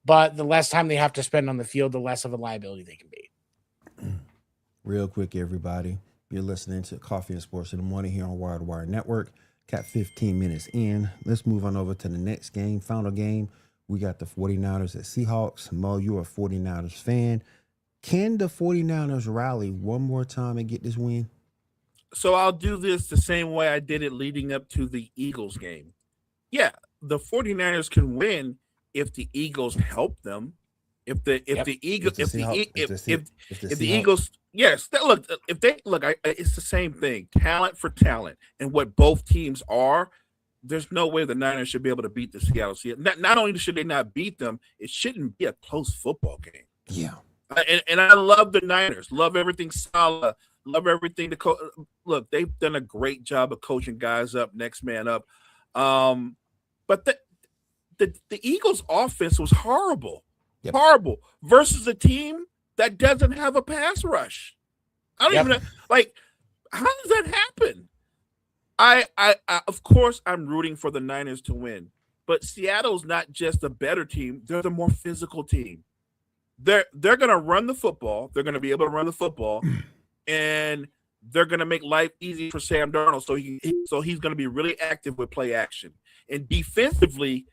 but the less time they have to spend on the field, the less of a liability they can be.
Real quick, everybody, you're listening to Coffee and Sports in the Morning here on Wire to Wire Network. Got 15 minutes in. Let's move on over to the next game, final game. We got the 49ers at Seahawks. Mo, you're a 49ers fan. Can the 49ers rally one more time and get this win?
So I'll do this the same way I did it leading up to the Eagles game. Yeah, the 49ers can win if the Eagles help them. If the Eagles, yes, it's the same thing. Talent for talent, and what both teams are, there's no way the Niners should be able to beat the Seattle Seahawks. Not only should they not beat them, it shouldn't be a close football game.
Yeah.
And I love the Niners. Love everything Salah. Love everything. Look, they've done a great job of coaching guys up, next man up. But the Eagles' offense was horrible.
Yep.
Horrible versus a team that doesn't have a pass rush. I don't even know, like, how does that happen? I of course I'm rooting for the Niners to win, but Seattle's not just a better team, they're the more physical team. They're gonna run the football, they're gonna be able to run the football, and they're gonna make life easy for Sam Darnold. So he's gonna be really active with play action. And defensively,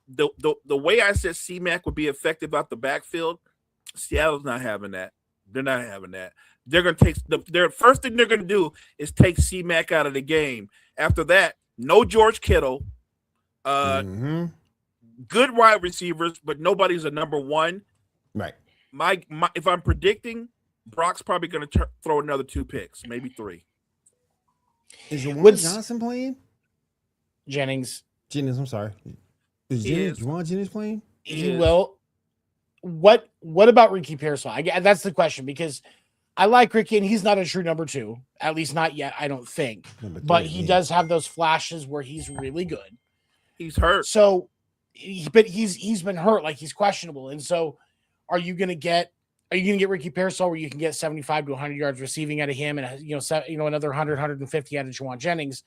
the way I said C-Mac would be effective out the backfield, Seattle's not having that. They're not having that. They're going to take their first thing they're going to do is take C-Mac out of the game. After that, no George Kittle. Good wide receivers, but nobody's a number one.
Right.
My if I'm predicting, Brock's probably going to throw another 2 picks, maybe 3.
Is Juwan Johnson playing?
Jennings,
I'm sorry. Is Juwan Jennings playing?
He will. What about Ricky Pearsall? That's the question, because I like Ricky, and he's not a true number 2, at least not yet, I don't think. But he does have those flashes where he's really good.
He's hurt.
So, but he's been hurt, like he's questionable. And so, are you going to get Ricky Pearsall where you can get 75 to 100 yards receiving out of him, and another 100, 150 out of Juwan Jennings?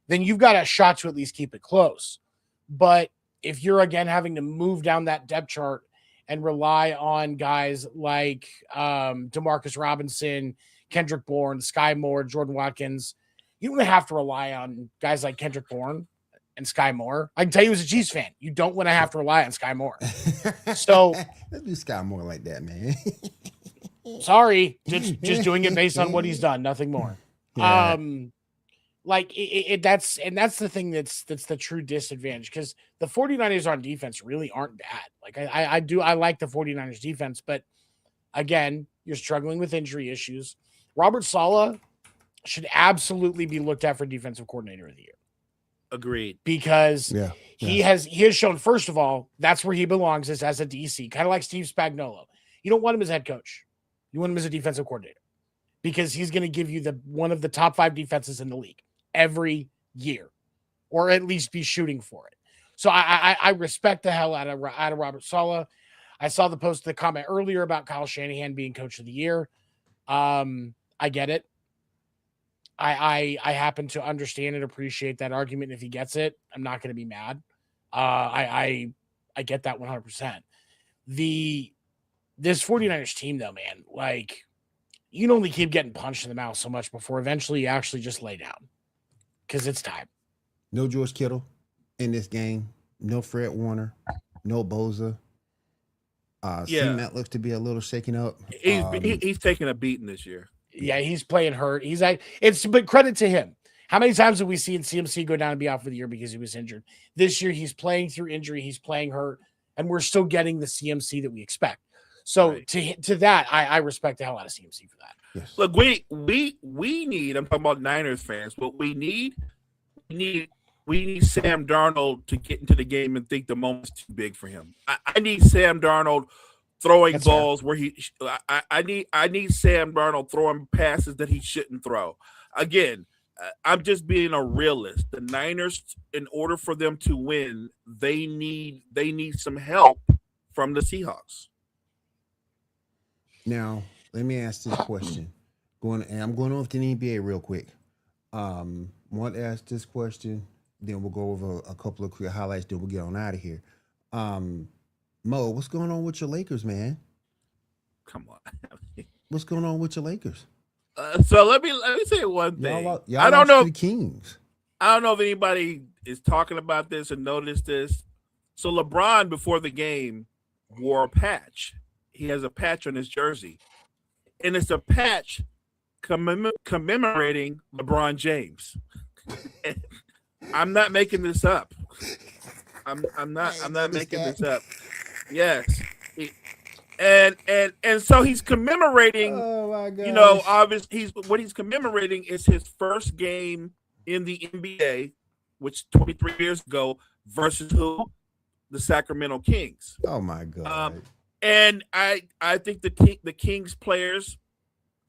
Then you've got a shot to at least keep it close. But if you're again having to move down that depth chart and rely on guys like Demarcus Robinson, Kendrick Bourne, Sky Moore, Jordan Watkins, you don't have to rely on guys like Kendrick Bourne and Sky Moore. I can tell you as a Chiefs fan, you don't want to have to rely on Sky Moore. So
let's do Sky Moore like that, man.
Sorry, just doing it based on what he's done, nothing more.
Yeah.
That's the thing that's the true disadvantage, because the 49ers on defense really aren't bad. Like I like the 49ers defense, but again, you're struggling with injury issues. Robert Saleh should absolutely be looked at for defensive coordinator of the year.
Agreed.
Because he has shown, first of all, that's where he belongs, is as a DC, kind of like Steve Spagnuolo. You don't want him as head coach. You want him as a defensive coordinator, because he's going to give you one of the top 5 defenses in the league every year, or at least be shooting for it. So I respect the hell out of Robert Saleh. I saw the comment earlier about Kyle Shanahan being coach of the year. I get it. I happen to understand and appreciate that argument. If he gets it, I'm not going to be mad. I get that 100%. This 49ers team, though, man, like, you can only keep getting punched in the mouth so much before eventually you actually just lay down, because it's time.
No George Kittle in this game. No Fred Warner. No Boza. C-Mac looks to be a little shaken up.
He's taking a beating this year.
Yeah, he's playing hurt. But credit to him. How many times have we seen CMC go down and be out for the year because he was injured? This year, he's playing through injury. He's playing hurt, and we're still getting the CMC that we expect. So
right.
to that, I respect the hell out of CMC for that.
Yes.
Look, we need. I'm talking about Niners fans. What we need Sam Darnold to get into the game and think the moment's too big for him. I need Sam Darnold throwing That's balls fair. Where he. I need Sam Darnold throwing passes that he shouldn't throw. Again, I'm just being a realist. The Niners, in order for them to win, they need some help from the Seahawks.
Now, let me ask this question. I'm going off to the NBA real quick. Want to ask this question, then we'll go over a couple of quick highlights, then we'll get on out of here. Mo, what's going on with your Lakers, man?
Come on.
What's going on with your Lakers?
So let me say one thing.
Y'all
I don't know.
The Kings.
I don't know if anybody is talking about this and noticed this. So LeBron, before the game, wore a patch. He has a patch on his jersey, and it's a patch commemorating LeBron James. I'm not making this up. I'm not making this up. Yes. And so he's commemorating. Oh my God! Obviously, he's commemorating is his first game in the NBA which 23 years ago, versus who? The Sacramento Kings.
Oh my God.
And I think the Kings players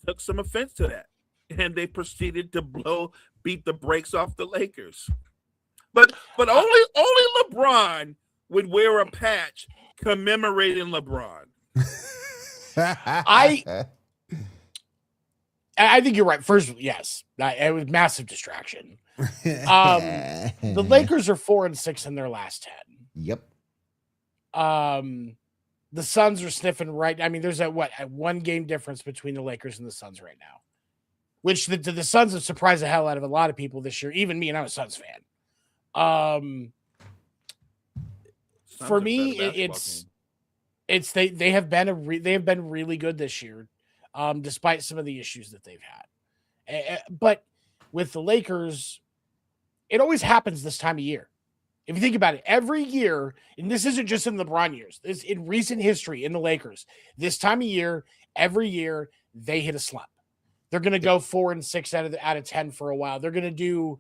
took some offense to that, and they proceeded to beat the brakes off the Lakers. But only LeBron would wear a patch commemorating LeBron.
I think you're right. First, yes, it was massive distraction. The Lakers are 4-6 in their last 10.
Yep.
The Suns are sniffing right. I mean, there's a 1 game difference between the Lakers and the Suns right now, which the Suns have surprised the hell out of a lot of people this year, even me, and I'm a Suns fan. For me, it's they have been really good this year, despite some of the issues that they've had. But with the Lakers, it always happens this time of year. If you think about it, every year, and this isn't just in LeBron years, this in recent history in the Lakers, this time of year, every year they hit a slump. They're going to go 4-6 out of 10 for a while. They're going to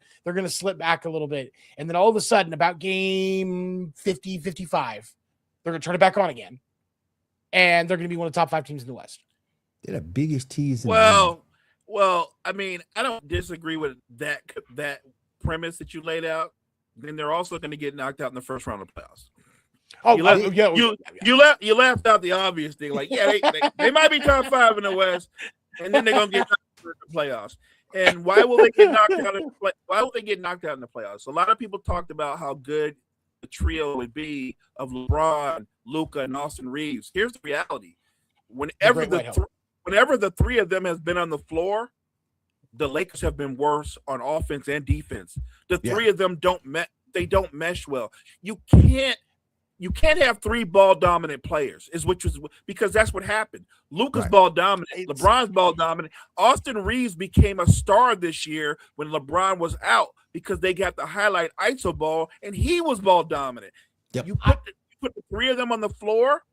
slip back a little bit. And then all of a sudden, about game 50, 55, they're going to turn it back on again. And they're going to be one of the top 5 teams in the West.
They're the biggest tease in the league.
Well, I mean, I don't disagree with that premise that you laid out. Then they're also going to get knocked out in the first round of playoffs.
Oh,
you laughed out the obvious thing. Like, yeah, they might be top 5 in the West, and then they're going to get knocked out in the playoffs. And why will they get knocked out why will they get knocked out in the playoffs? A lot of people talked about how good the trio would be of LeBron, Luka, and Austin Reeves. Here's the reality: whenever the 3 of them has been on the floor, the Lakers have been worse on offense and defense. The 3 of them don't mesh well. You can't have 3 ball dominant players, because that's what happened. Luka's ball dominant, LeBron's ball dominant. Austin Reeves became a star this year when LeBron was out because they got the highlight ISO ball and he was ball dominant.
Yep.
You put the 3 of them on the floor,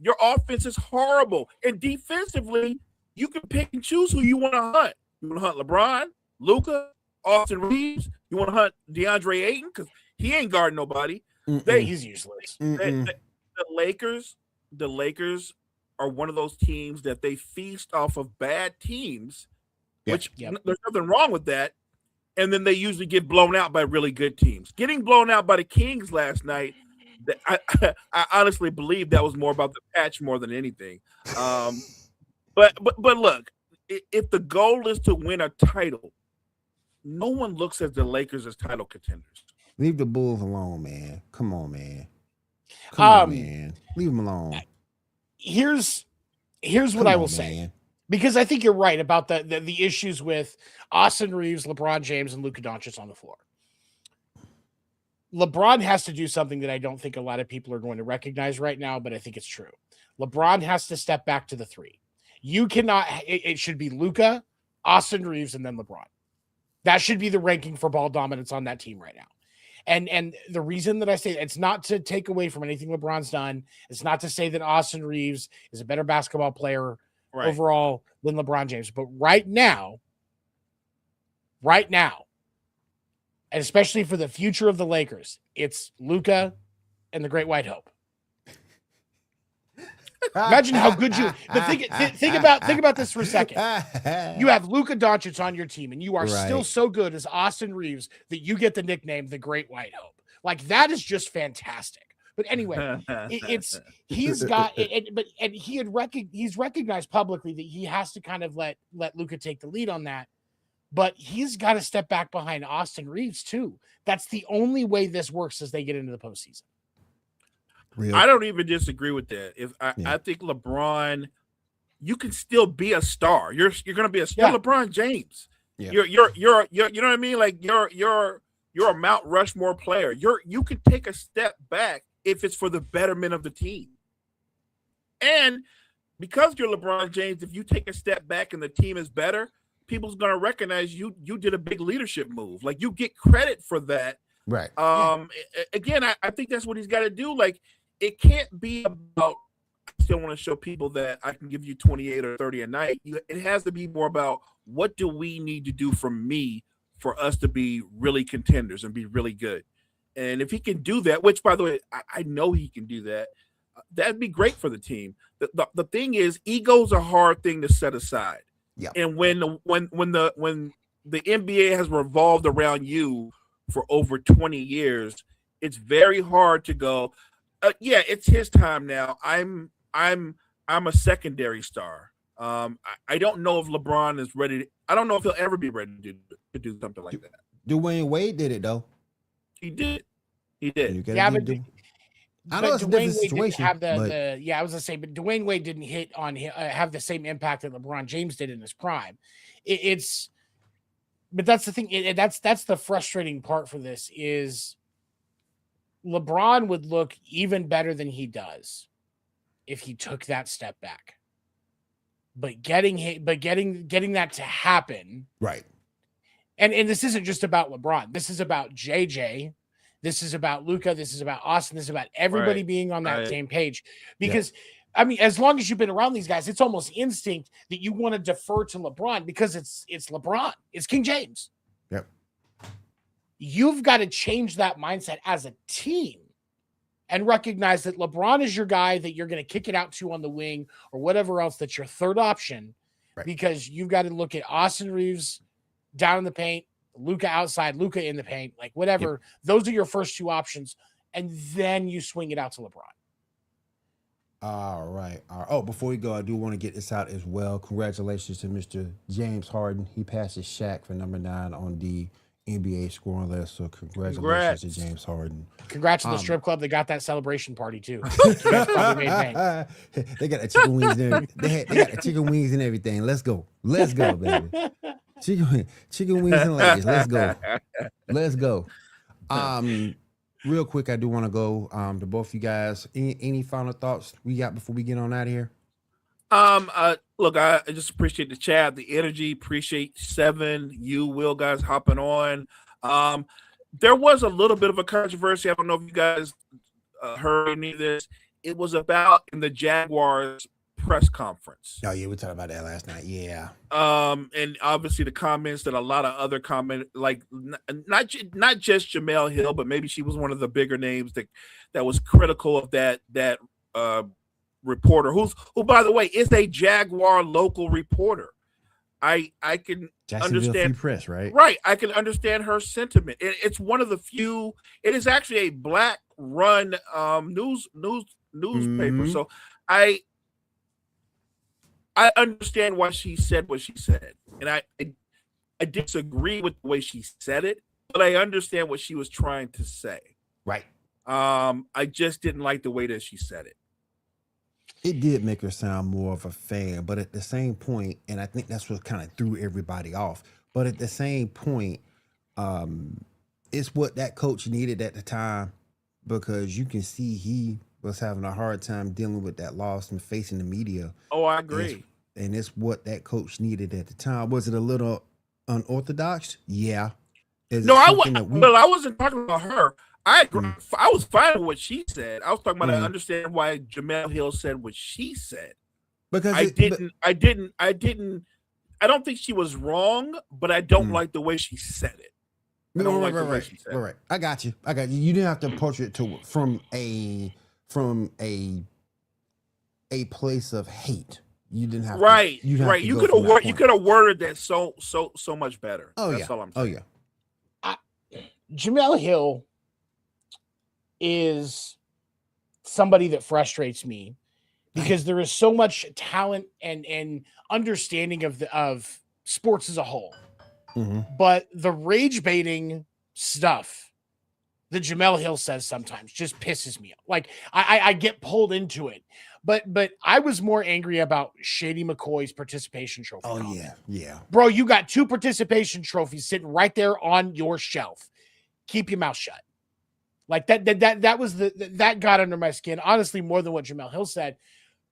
your offense is horrible. And defensively, you can pick and choose who you want to hunt. You want to hunt LeBron, Luka, Austin Reeves. You want to hunt DeAndre Ayton because he ain't guarding nobody.
He's useless.
The Lakers are one of those teams that they feast off of bad teams, which there's nothing wrong with that. And then they usually get blown out by really good teams. Getting blown out by the Kings last night, I honestly believe that was more about the patch more than anything. But look. If the goal is to win a title, no one looks at the Lakers as title contenders.
Leave the Bulls alone, man. Come on, man. Come on, man. Leave them alone.
Here's what I will say, because I think you're right about the issues with Austin Reeves, LeBron James, and Luka Doncic on the floor. LeBron has to do something that I don't think a lot of people are going to recognize right now, but I think it's true. LeBron has to step back to the 3. You cannot. It should be Luka, Austin Reeves, and then LeBron. That should be the ranking for ball dominance on that team right now. And the reason that I say it's not to take away from anything LeBron's done. It's not to say that Austin Reeves is a better basketball player overall than LeBron James. But right now, and especially for the future of the Lakers, it's Luka and the Great White Hope. Imagine how good you. But think about this for a second. You have Luka Doncic on your team, and you are still so good as Austin Reeves that you get the nickname the Great White Hope. Like, that is just fantastic. But anyway, he's recognized publicly that he has to kind of let Luka take the lead on that. But he's got to step back behind Austin Reeves too. That's the only way this works as they get into the postseason.
I don't even disagree with that. I think LeBron, you can still be a star. You're going to be still LeBron James. Yeah. You're you know what I mean? Like you're a Mount Rushmore player. You can take a step back if it's for the betterment of the team. And because you're LeBron James, if you take a step back and the team is better, people's going to recognize you did a big leadership move. Like, you get credit for that.
Right.
Again, I think that's what he's got to do. Like, it can't be about, I still want to show people that I can give you 28 or 30 a night. It has to be more about, what do we need to do from me for us to be really contenders and be really good. And if he can do that, which by the way, I know he can do that, that'd be great for the team. The thing is, ego's a hard thing to set aside.
Yeah.
And when the NBA has revolved around you for over 20 years, it's very hard to go, yeah, it's his time now. I'm a secondary star. I don't know if LeBron is ready. I don't know if he'll ever be ready to do something like that.
Dwayne Wade did it though.
He did.
Yeah, but
I know it's a different situation.
Have I was gonna say, but Dwayne Wade didn't hit on have the same impact that LeBron James did in his prime. But that's the thing. That's the frustrating part for this is LeBron would look even better than he does if he took that step back. But getting that to happen,
right? And
this isn't just about LeBron. This is about JJ. This is about Luka. This is about Austin. This is about everybody being on that same page. Because, I mean, as long as you've been around these guys, it's almost instinct that you want to defer to LeBron because it's LeBron. It's King James.
Yep.
You've got to change that mindset as a team and recognize that LeBron is your guy that you're going to kick it out to on the wing or whatever else that's your third option.
Right.
Because you've got to look at Austin Reeves down in the paint, Luka outside, Luka in the paint, like whatever. Yep. Those are your first two options. And then you swing it out to LeBron.
All right. Oh, before we go, I do want to get this out as well. Congratulations to Mr. James Harden. He passes Shaq for number 9 on the NBA scoring list. So congratulations to James Harden.
Congrats to the strip club. They got that celebration party too.
They got the chicken wings and they got the chicken wings and everything. Let's go, baby. Chicken wings and legs. Let's go. Real quick, I do want to go to both of you guys. Any final thoughts we got before we get on out of here?
Look, I just appreciate the chat, the energy. Appreciate Seven, you, Will, guys hopping on. There was a little bit of a controversy. I don't know if you guys heard any of this. It was about in the Jaguars press conference.
Oh yeah, we talked about that last night. Yeah.
And obviously the comments that a lot of other like not just Jamel Hill, but maybe she was one of the bigger names that was critical of that reporter who by the way is a Jaguar local reporter. I can understand
Free Press, right?
Right. I can understand her sentiment. It's one of the few. It is actually a black run newspaper. Mm-hmm. So I understand why she said what she said, and I disagree with the way she said it, but I understand what she was trying to say.
Right.
I just didn't like the way that she said it.
It did make her sound more of a fan, but at the same point, and I think that's what kind of threw everybody off. But at the same point, it's what that coach needed at the time, because you can see he was having a hard time dealing with that loss and facing the media.
Oh, I agree.
And it's what that coach needed at the time. Was it a little unorthodox? Yeah.
I wasn't talking about her. I agree. I was fine with what she said. I was talking about I understand why Jamel Hill said what she said.
Because
I don't think she was wrong, but I don't like the way she said it.
Right. I got you. You didn't have to approach it from a place of hate. You didn't have
right.
To,
you could have worded that so much better. That's all I'm saying.
Jamel Hill is somebody that frustrates me because there is so much talent and understanding of sports as a whole. Mm-hmm. But the rage baiting stuff that Jamel Hill says sometimes just pisses me off. Like I get pulled into it. But I was more angry about Shady McCoy's participation trophy.
Oh,
comment.
Yeah.
Bro, you got 2 participation trophies sitting right there on your shelf. Keep your mouth shut. Like that was that got under my skin, honestly, more than what Jamel Hill said.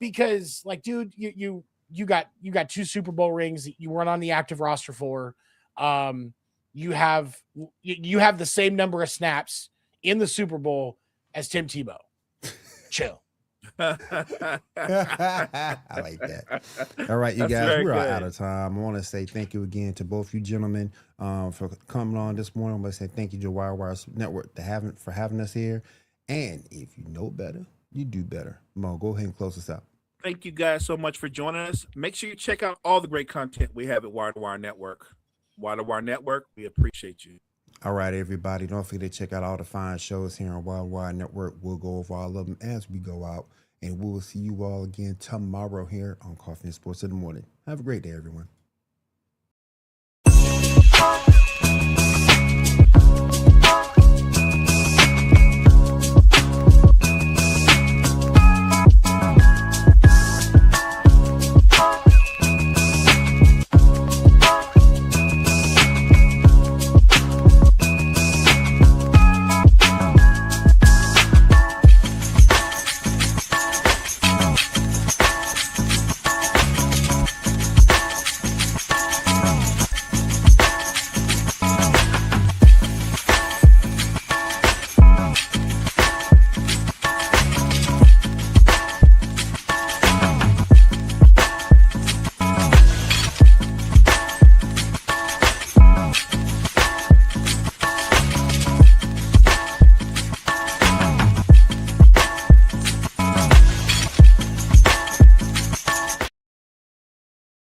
Because, like, dude, you got 2 Super Bowl rings that you weren't on the active roster for. You have the same number of snaps in the Super Bowl as Tim Tebow. Chill.
I like that. All right, you
That's
guys,
very
we're
good.
out of time. I want to say thank you again to both you gentlemen for coming on this morning. I want to say thank you to Wire Network for having us here. And if you know better, you do better. Mo, go ahead and close us out.
Thank you guys so much for joining us. Make sure you check out all the great content we have at Wire to Wire Network. Wire to Wire Network, we appreciate you.
All right, everybody. Don't forget to check out all the fine shows here on Wild Wire Network. We'll go over all of them as we go out. And we'll see you all again tomorrow here on Coffee and Sports in the Morning. Have a great day, everyone.